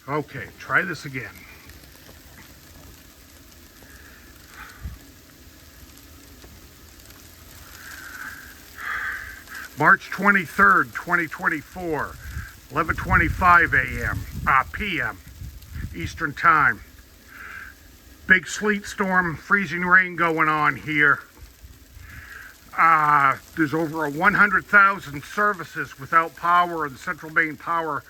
Okay, try this again. March 23rd, 2024, 11:25 a.m. p.m. Eastern Time. Big sleet storm, freezing rain going on here. There's over 100,000 services without power in the Central Maine Power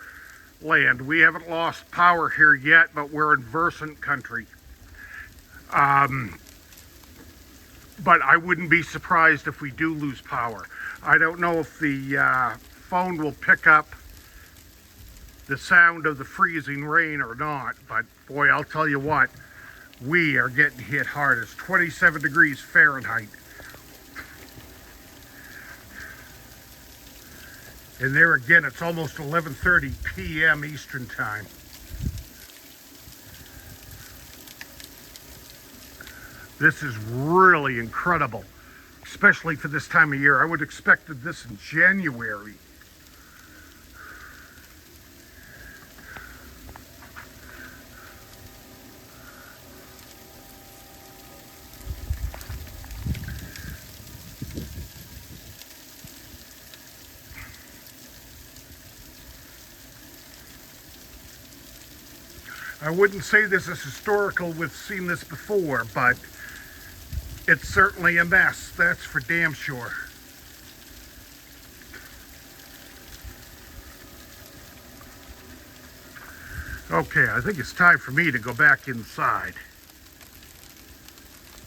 land. We haven't lost power here yet, but we're in Versant country. But I wouldn't be surprised if we do lose power. I don't know if the phone will pick up the sound of the freezing rain or not, but boy, I'll tell you what, we are getting hit hard. It's 27 degrees Fahrenheit. And there again, it's almost 11:30 p.m. Eastern Time. This is really incredible, especially for this time of year. I would have expected this in January. I wouldn't say this is historical, we've seen this before, but it's certainly a mess, that's for damn sure. Okay, I think it's time for me to go back inside.